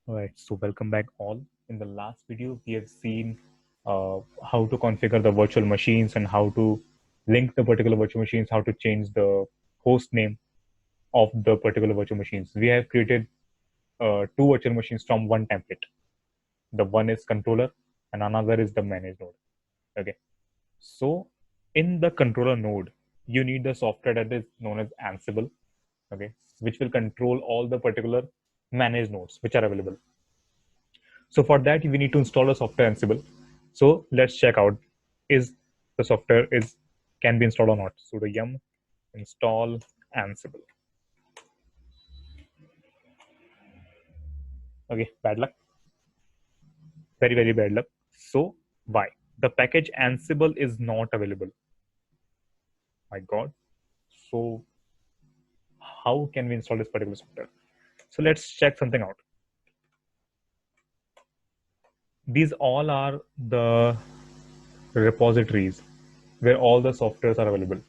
Alright, so welcome back all. In the last video, we have seen how to configure the virtual machines and how to link the particular virtual machines, how to change the host name of the particular virtual machines. We have created two virtual machines from one template. The one is controller and another is the manage node. Okay, so in the controller node, you need the software that is known as Ansible, okay, which will control all the particular manage nodes which are available. So for that, we need to install a software Ansible. So let's check out is the software is can be installed or not. Sudo yum install Ansible. Okay, bad luck, very bad luck. So why the package Ansible is not available? My God. So how can we install this particular software? So let's check something out. These all are the repositories where all the softwares are available,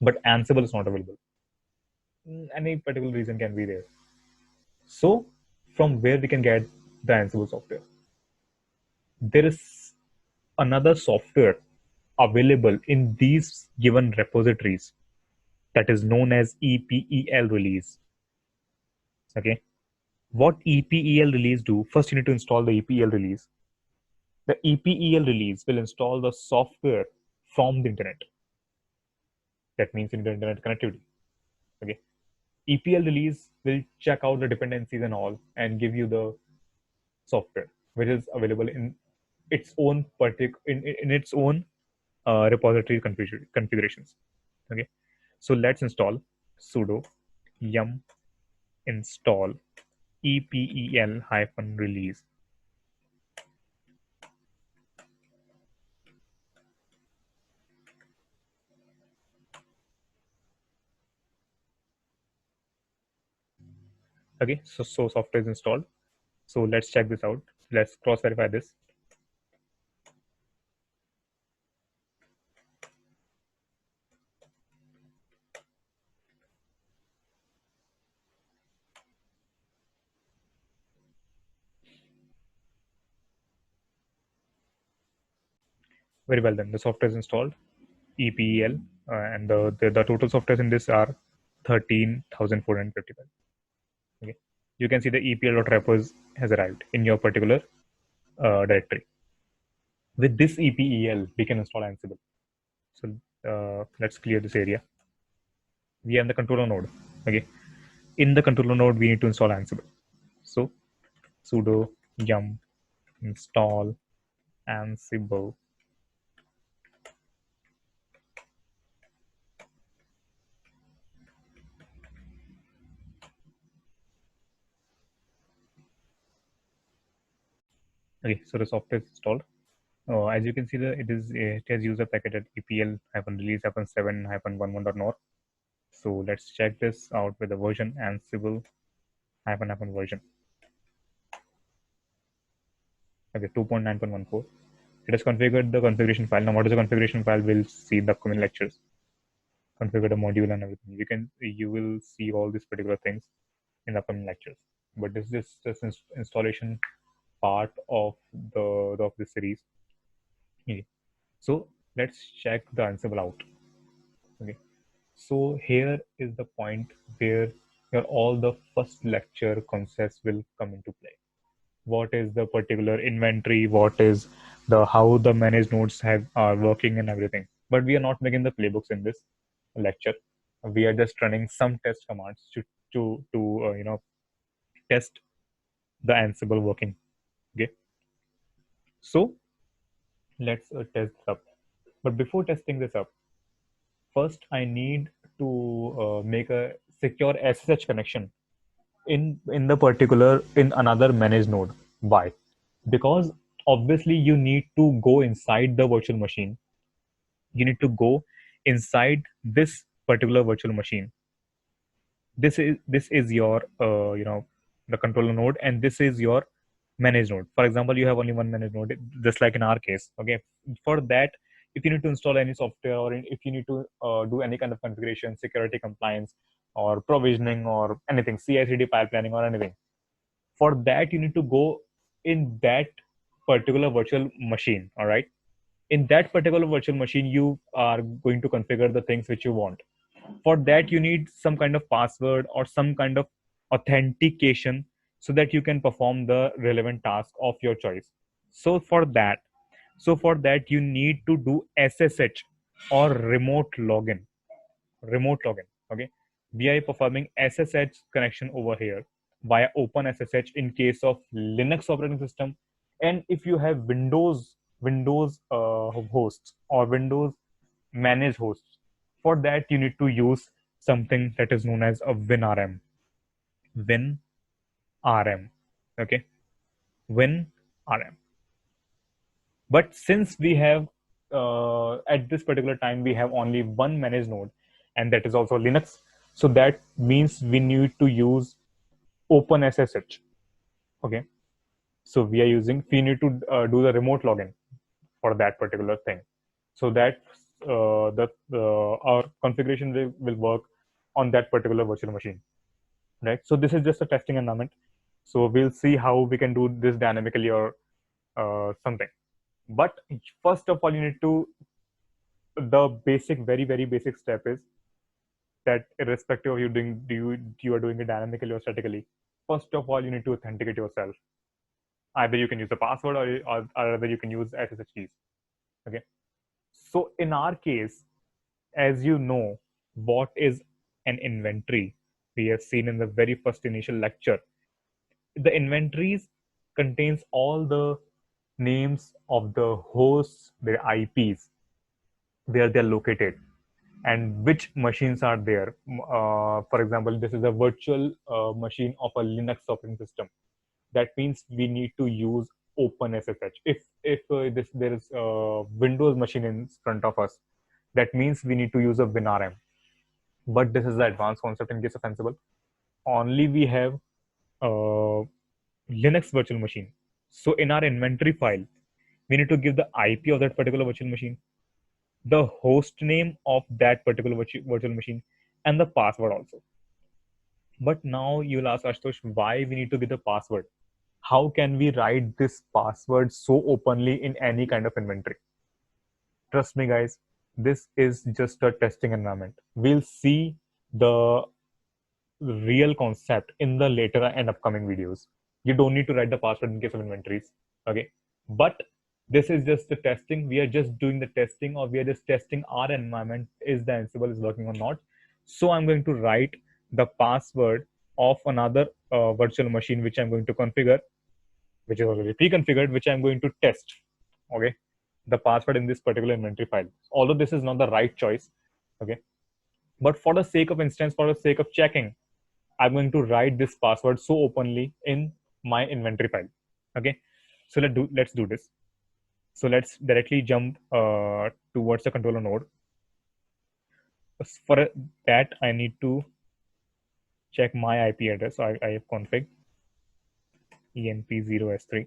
but Ansible is not available. Any particular reason can be there. So, from where we can get the Ansible software? There is another software available in these given repositories that is known as EPEL release. Okay, what EPEL release do? First, you need to install the EPEL release. The EPEL release will install the software from the internet. That means in the internet connectivity. Okay, EPL release will check out the dependencies and all and give you the software which is available in its own in its own repository configurations. Okay, so let's install sudo yum install epel hyphen release. Okay, so software is installed. So let's check this out. Let's cross verify this. Very well then, the software is installed. EPEL and the total softwares in this are 13,455. Okay, you can see the epl.repos has arrived in your particular directory. With this EPEL, we can install Ansible. So let's clear this area. We are in the controller node. Okay, in the controller node, we need to install Ansible. So sudo yum install Ansible. Okay, so the software is installed. As you can see, it has user package at epl-release-7-11.nor. So let's check this out with the version Ansible hyphen version. Okay, 2.9.14. It has configured the configuration file. Now, what is the configuration file? We'll see in the upcoming lectures. Configure the module and everything. You will see all these particular things in the upcoming lectures. But this is just installation part of the series. Okay. So let's check the Ansible out. Okay. So here is the point where your all the first lecture concepts will come into play. What is the particular inventory? What is the how the managed nodes are working and everything? But we are not making the playbooks in this lecture. We are just running some test commands to test the Ansible working. Okay, so let's test this up. But before testing this up, first I need to make a secure SSH connection in the particular in another managed node. Why? Because obviously you need to go inside the virtual machine. You need to go inside this particular virtual machine. This is your the controller node, and this is your managed node. For example, you have only one managed node, just like in our case. Okay, for that, if you need to install any software, or if you need to do any kind of configuration, security compliance, or provisioning, or anything, CI/CD pipelining, or anything, For that, you need to go in that particular virtual machine. All right. In that particular virtual machine, you are going to configure the things which you want. For that, you need some kind of password or some kind of authentication so that you can perform the relevant task of your choice. So for that, you need to do SSH or remote login. Remote login. Okay, we are performing SSH connection over here via OpenSSH in case of Linux operating system, and if you have Windows hosts or Windows managed hosts, for that you need to use something that is known as a WinRM. WinRM. Okay, WinRM. But since we have at this particular time we have only one managed node, and that is also Linux, so that means we need to use OpenSSH. Okay, so we need to do the remote login for that particular thing, so that our configuration will work on that particular virtual machine, right? So this is just a testing environment, so we'll see how we can do this dynamically or something. But first of all, you need to, the basic, very basic step is that irrespective of you are doing it dynamically or statically, first of all you need to authenticate yourself. Either you can use the password or either you can use SSH keys. Okay, so in our case, as you know, what is an inventory, we have seen in the very first initial lecture. The inventories contains all the names of the hosts, their IPs, where they're located, and which machines are there. For example, this is a virtual machine of a Linux operating system. That means we need to use OpenSSH. If there is a Windows machine in front of us, that means we need to use a WinRM. But this is the advanced concept in case of Ansible. Only we have a Linux virtual machine. So in our inventory file, we need to give the IP of that particular virtual machine, the host name of that particular virtual machine, and the password also. But now you'll ask, Ashutosh, why we need to give the password? How can we write this password so openly in any kind of inventory? Trust me, guys, this is just a testing environment. We'll see the real concept in the later and upcoming videos. You don't need to write the password in case of inventories. Okay, but this is just the testing. We are just doing the testing, or we are just testing our environment, is the Ansible is working or not. So I'm going to write the password of another virtual machine which I'm going to configure, which is already pre-configured, which I'm going to test. Okay, the password in this particular inventory file. Although this is not the right choice. Okay, but for the sake of instance, for the sake of checking, I'm going to write this password so openly in my inventory file. Okay, so let's do this. So let's directly jump towards the controller node. For that, I need to check my IP address. So I have config emp0s3.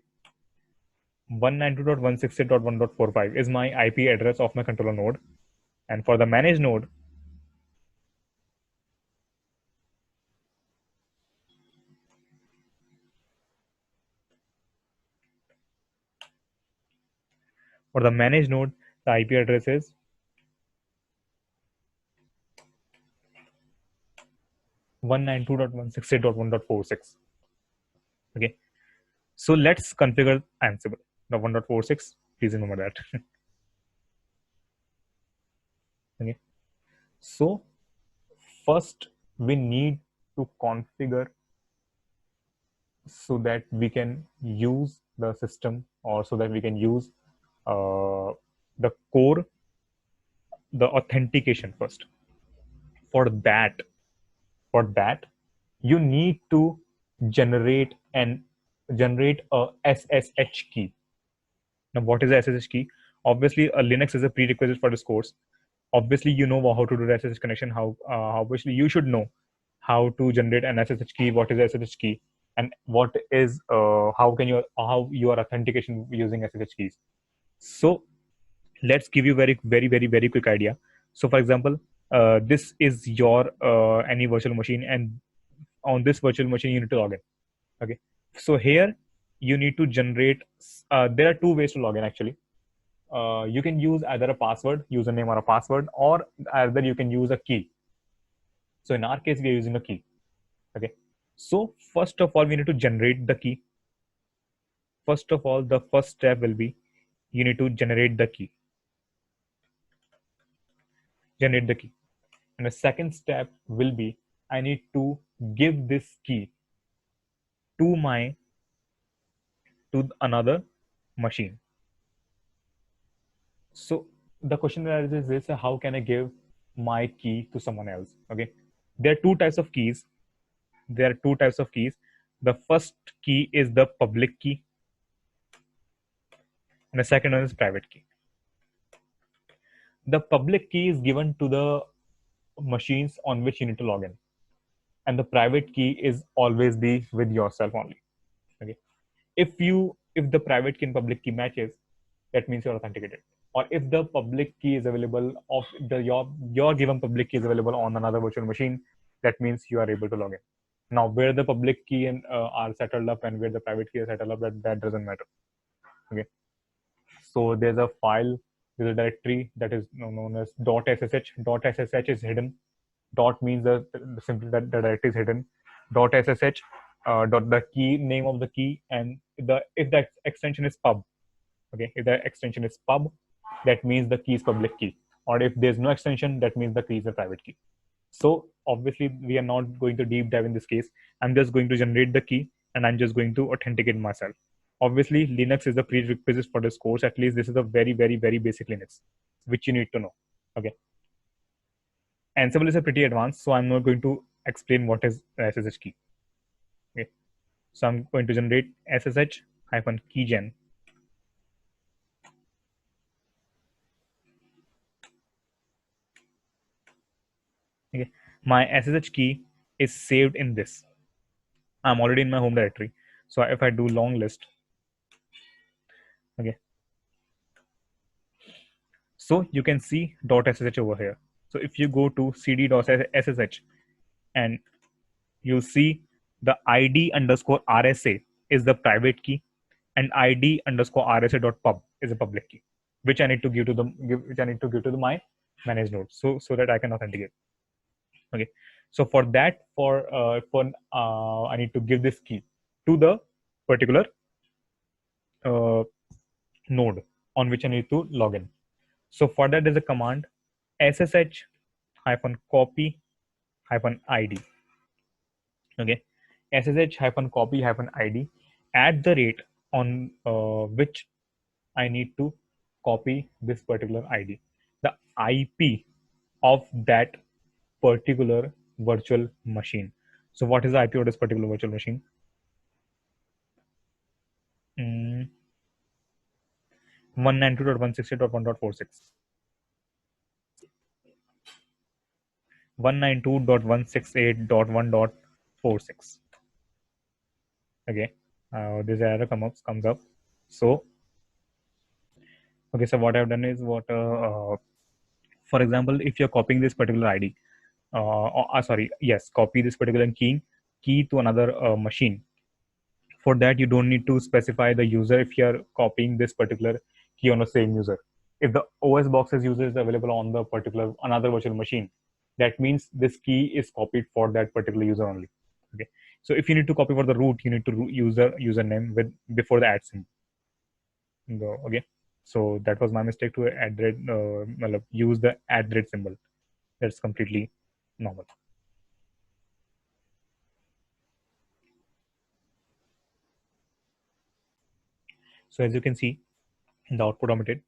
192.168.1.45 is my IP address of my controller node. And for the manage node, the IP address is 192.168.1.46. Okay, so let's configure Ansible. The 1.46, please remember that. Okay, so first we need to configure so that we can use the system, or so that we can use the core, the authentication first. For that, you need to generate a SSH key. Now, what is the SSH key? Obviously, a Linux is a prerequisite for this course. Obviously, you know how to do the SSH connection. Obviously you should know how to generate an SSH key. What is the SSH key, and what is how you are authentication using SSH keys. So let's give you very quick idea. So for example, this is your any virtual machine, and on this virtual machine you need to log in. Okay, So here you need to generate, there are two ways to log in actually. You can use either a password, username or a password, or either you can use a key. So in our case, we are using a key. Okay. So first of all, we need to generate the key. First of all, the first step will be you need to generate the key. Generate the key. And the second step will be I need to give this key to my to another machine. So the question that arises is this: how can I give my key to someone else? Okay, there are two types of keys. There are two types of keys. The first key is the public key, and the second one is private key. The public key is given to the machines on which you need to log in, and the private key is always be with yourself only. Okay, if the private key and public key matches, that means you're authenticated. Or if the public key is available of the your given public key is available on another virtual machine, that means you are able to log in. Now, where the public key and are settled up and where the private key is settled up, that doesn't matter. Okay, so there's a file, there's a directory that is known as .ssh. .ssh is hidden. Dot means simply that the directory is hidden. .ssh dot the key name of the key, and the if that extension is pub. Okay, if the extension is pub, that means the key is public key. Or if there's no extension, that means the key is a private key. So obviously we are not going to deep dive in this case. I'm just going to generate the key and I'm just going to authenticate myself. Obviously Linux is the prerequisite for this course. At least this is a very, very, very basic Linux, which you need to know. Okay. Ansible is a pretty advanced, so I'm not going to explain what is SSH key. Okay. So I'm going to generate SSH hyphen keygen. Okay. My SSH key is saved in this. I'm already in my home directory. So if I do long list, okay. So you can see .ssh over here. So if you go to cd.ssh and you see the ID underscore RSA is the private key and ID underscore RSA.pub is a public key, which I need to give to the my managed node so that I can authenticate. Okay. So for that, I need to give this key to the particular node on which I need to log in. So for that, there's a command ssh hyphen copy hyphen id. Okay, ssh hyphen copy hyphen id at the rate on which I need to copy this particular id, the IP of that particular virtual machine. So what is the IP of this particular virtual machine? 192.168.1.46. 192.168.1.46. Okay, this error comes up. So okay, so what I've done is for example, if you're copying this particular ID, copy this particular key to another machine. For that, you don't need to specify the user if you're copying this particular key on the same user. If the OS boxes user is available on the particular another virtual machine, that means this key is copied for that particular user only. Okay. So if you need to copy for the root, you need to use the username with before the @ symbol. Okay. So that was my mistake to use the @ symbol. That's completely normal. So as you can see in the output omitted,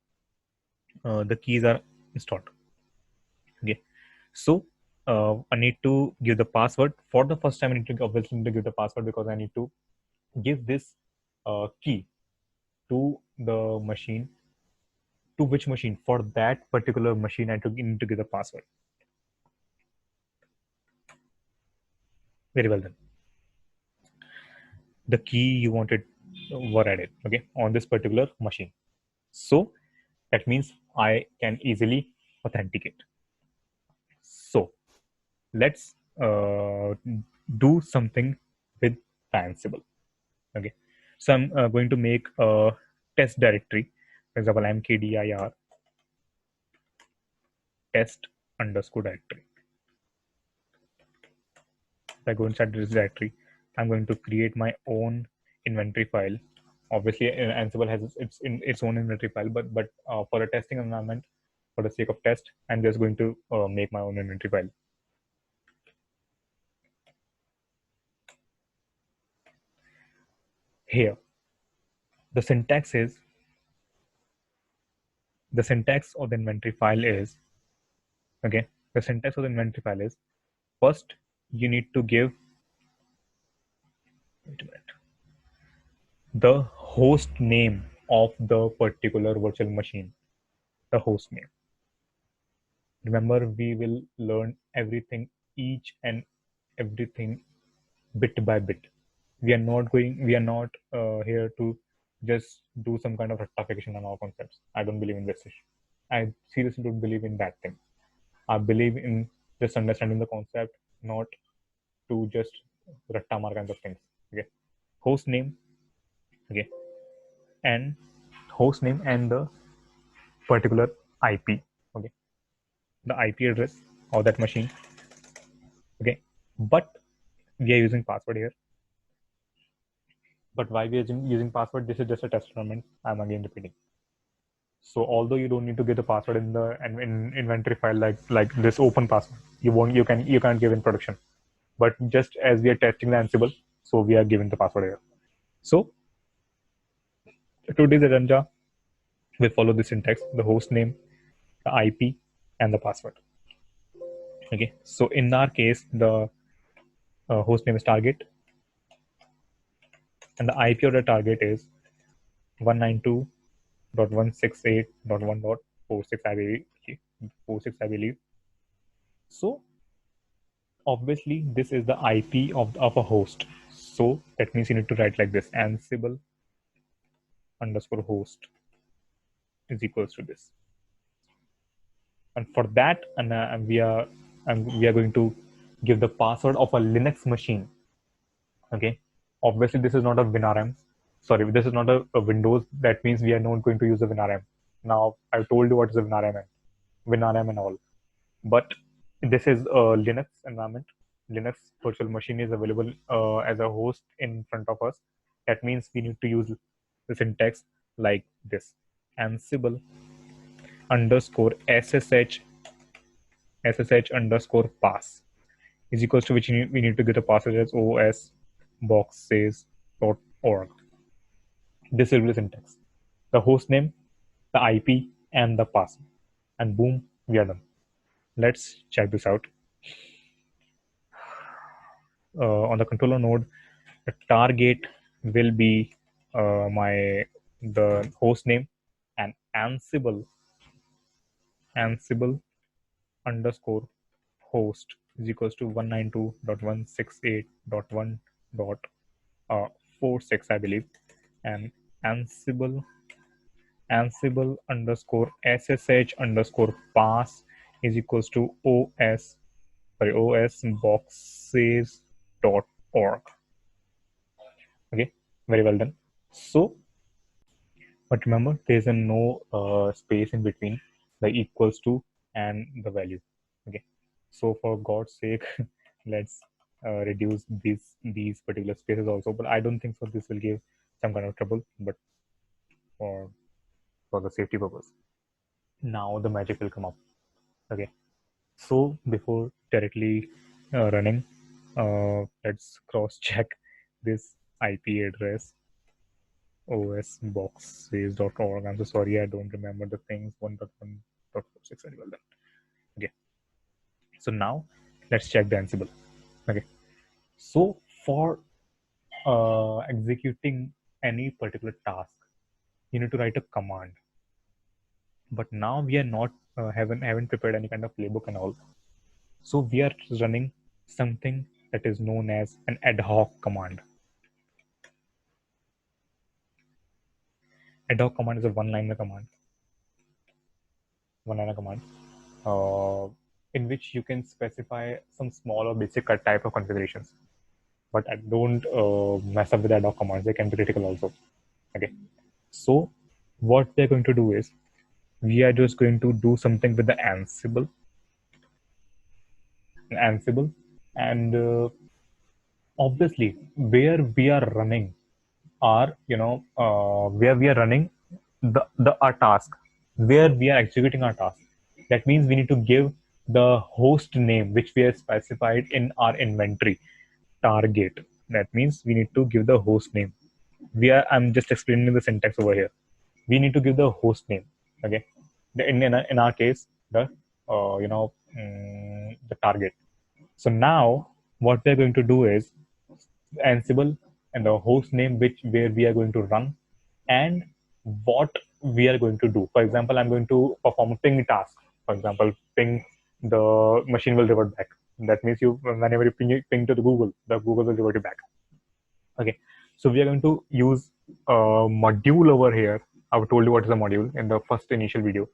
the keys are installed. Okay. So I need to give the password. For the first time, I need to obviously need to give the password because I need to give this key to the machine. To which machine? For that particular machine, I need to give the password. Very well then. The key you wanted were added, okay, on this particular machine. So that means I can easily authenticate. So let's do something with Ansible. Okay, so I'm going to make a test directory. For example, mkdir test underscore directory. If I go inside this directory, I'm going to create my own inventory file. Obviously, Ansible has its own inventory file, but for a testing environment, for the sake of test, I'm just going to make my own inventory file. Here, the syntax is the syntax of the inventory file is okay. The syntax of the inventory file is first you need to give wait a minute the host name of the particular virtual machine. The host name. Remember, we will learn everything, each and everything bit by bit. We are not here to just do some kind of rectification on our concepts. I don't believe in this. I seriously don't believe in that thing. I believe in just understanding the concept, not to just rattamar kinds of things. Okay. Host name, okay, and host name and the particular IP. Okay. The IP address of that machine. Okay. But we are using password here. But why we are using password? This is just a test environment. I'm again repeating. So although you don't need to give the password in the in inventory file like this open password, you can't give in production. But just as we are testing the Ansible, so we are giving the password here. So today's agenda will follow the syntax: the host name, the IP, and the password. Okay. So in our case, the host name is target, and the IP of the target is 192.168.1.46. I believe. Okay. 46, I believe. So obviously this is the IP of a host. So that means you need to write like this: Ansible underscore host is equals to this. And for that, we are going to give the password of a Linux machine. Okay. Obviously, this is not a WinRM. Sorry, this is not a Windows. That means we are not going to use a WinRM. Now I've told you what is a WinRM and all. But this is a Linux environment. Linux virtual machine is available as a host in front of us. That means we need to use the syntax like this: Ansible underscore ssh underscore pass is equals to which we need to get a password as osboxes.org. This will be the syntax: the host name, the IP, and the password. And boom, we are done. Let's check this out. On the controller node, the target will be the host name, and Ansible underscore host is equals to 192.168.1.46, I believe, and Ansible underscore ssh underscore pass is equals to osboxes.org. Okay, very well done. So, but remember, there's a no space in between the equals to and the value. Okay, so for God's sake, let's reduce these particular spaces also. But I don't think so. This will give some kind of trouble. But for the safety purpose, now the magic will come up. Okay, so before directly running, let's cross check this IP address osboxes.org. I'm so sorry, I don't remember the things. 1.1.46. Very well done. Okay, so now let's check the Ansible. Okay, so for executing any particular task, you need to write a command. But now we are not haven't prepared any kind of playbook and all. So we are running something that is known as an ad hoc command. Ad hoc command is a one-liner command. One-liner command. In which you can specify some small or basic type of configurations. but I don't mess up with ad hoc commands. They can be critical also. Okay. So what we're going to do is we are just going to do something with the Ansible, and obviously where we are running are where we are running the our task, where we are executing our task. That means we need to give the host name which we have specified in our inventory target. That means we need to give the host name. I'm just explaining the syntax over here. We need to give the host name. Okay. In our case, the the target. So now what we're going to do is Ansible and the host name which where we are going to run, and what we are going to do. For example, I'm going to perform a ping task. For example, ping, the machine will revert back. That means you whenever you ping to the Google will revert you back. Okay, so we are going to use a module over here. I've told you what is a module in the first initial video.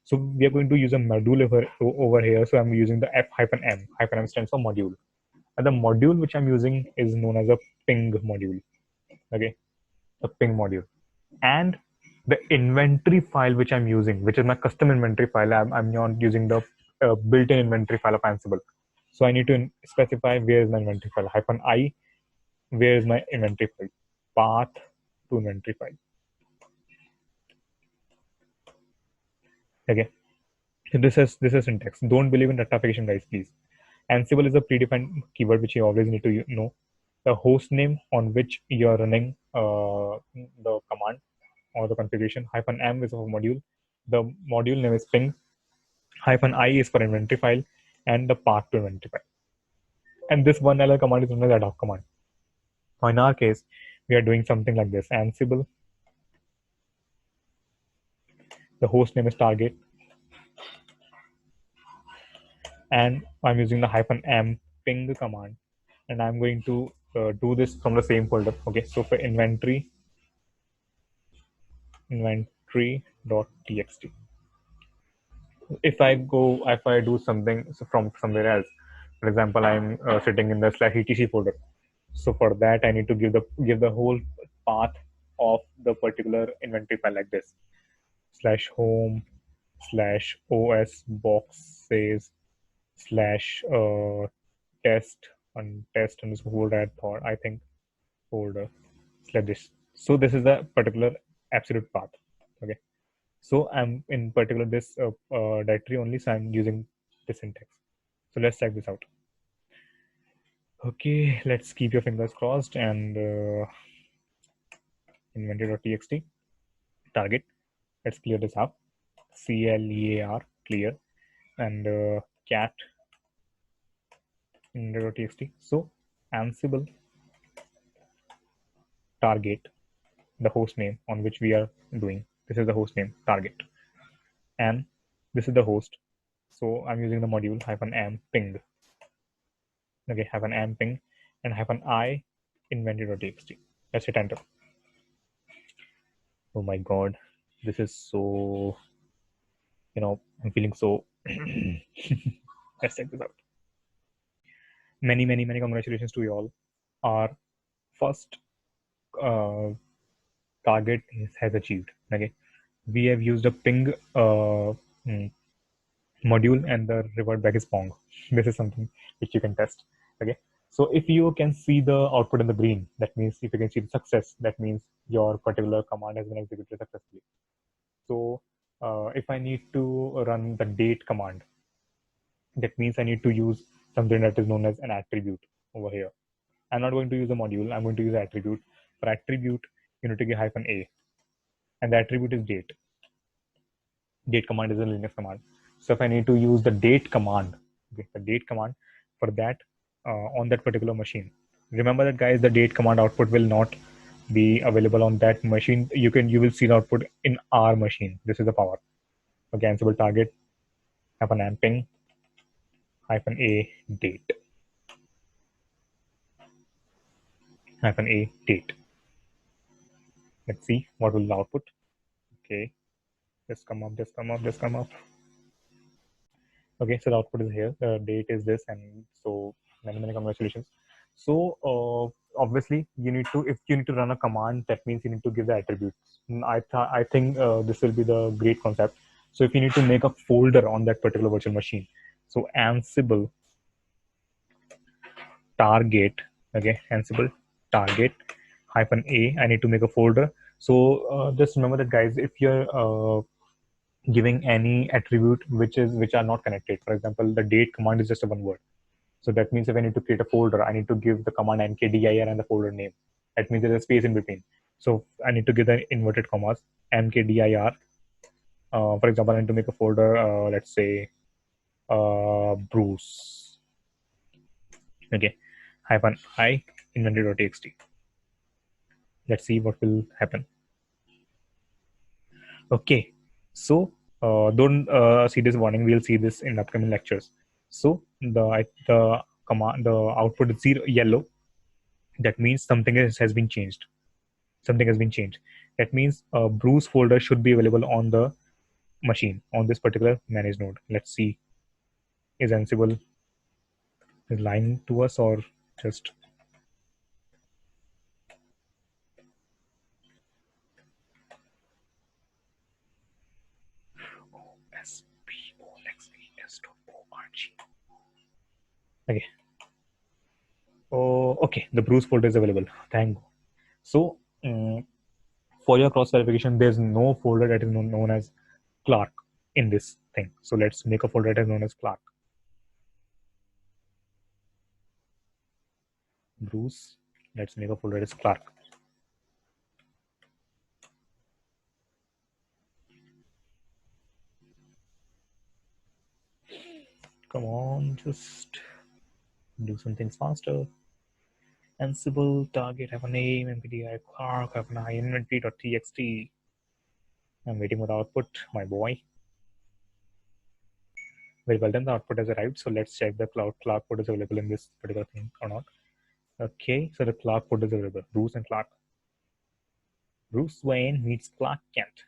So we are going to use a module over here. So I'm using the F hyphen M. Hyphen M stands for module. And the module which I'm using is known as a ping module. Okay, the ping module. And the inventory file which I'm using, which is my custom inventory file, I'm not using the built-in inventory file of Ansible. So I need to specify where is my inventory file. Hyphen I, where is my inventory file? Path to inventory file. Okay. So this is syntax. Don't believe in rectification, guys, please. Ansible is a predefined keyword which you always need to know. The host name on which you're running the command or the configuration. Hyphen M is of a module. The module name is ping. Hyphen I is for inventory file, and the path to inventory file. And this one LL command is known as ad hoc command. Now in our case, we are doing something like this. Ansible, the host name is target, and I'm using the hyphen M ping command, and I'm going to do this from the same folder. Okay, so for inventory.txt. If I do something from somewhere else, for example, I'm sitting in the /etc folder. So for that, I need to give the whole path of the particular inventory file like this: /home /os boxes /test and test underscore folder I think folder /this. So this is the particular absolute path. Okay. So I'm in particular this directory only, so I'm using this syntax. So let's check this out. Okay, let's keep your fingers crossed and inventory.txt target. Let's clear this up. CLEAR clear and cat inventory.txt. So Ansible target, the host name on which we are doing. This is the host name target, and this is the host. So I'm using the module hyphen m ping. Okay, hyphen m ping and hyphen I inventory.txt. Let's hit enter. Oh my god, this is so, I'm feeling so. Let's check this out. Many, many, many congratulations to you all. Our first target has achieved. Okay, we have used a ping module, and the revert back is Pong. This is something which you can test. Okay, so if you can see the output in the green, that means if you can see the success, that means your particular command has been executed successfully. So if I need to run the date command, that means I need to use something that is known as an attribute over here. I'm not going to use a module, I'm going to use an attribute. For attribute, you need to get hyphen A, and the attribute is date. Date command is a Linux command. So if I need to use the date command, okay, the date command for that on that particular machine. Remember that, guys, the date command output will not be available on that machine. You will see the output in our machine. This is the power. Okay, Ansible target hyphen amping hyphen a date hyphen a date. Let's see what will the output. Okay, just come up, just come up, just come up. Okay, so the output is here. The date is this, and so many, many congratulations. So obviously you need to, if you need to run a command, that means you need to give the attributes. I think this will be the great concept. So if you need to make a folder on that particular virtual machine, so Ansible target, okay, Ansible target -a, I need to make a folder. So just remember that, guys, if you're giving any attribute which are not connected, for example, the date command is just a one word. So that means if I need to create a folder, I need to give the command mkdir and the folder name. That means there's a space in between. So I need to give the inverted commas mkdir. For example, I need to make a folder, let's say Bruce. Okay, -i inventory.txt. Let's see what will happen. Okay, so don't see this warning. We'll see this in upcoming lectures. So the command, the output is yellow. That means something has been changed. Something has been changed. That means a Bruce folder should be available on the machine on this particular manage node. Let's see, is Ansible is lying to us or just ospolex.org. Okay. Oh, okay. The Bruce folder is available. Thank God. So for your cross verification, there's no folder that is known as Clark in this thing. So let's make a folder that is known as Clark. Bruce. Let's make a folder that is Clark. Come on, just do some things faster. Ansible target, have a name, MPDI Clark, have an inventory.txt. I'm waiting for the output, my boy. Very well done, the output has arrived. So let's check the Clark code is available in this particular thing or not. Okay, so the Clark code is available. Bruce and Clark. Bruce Wayne meets Clark Kent.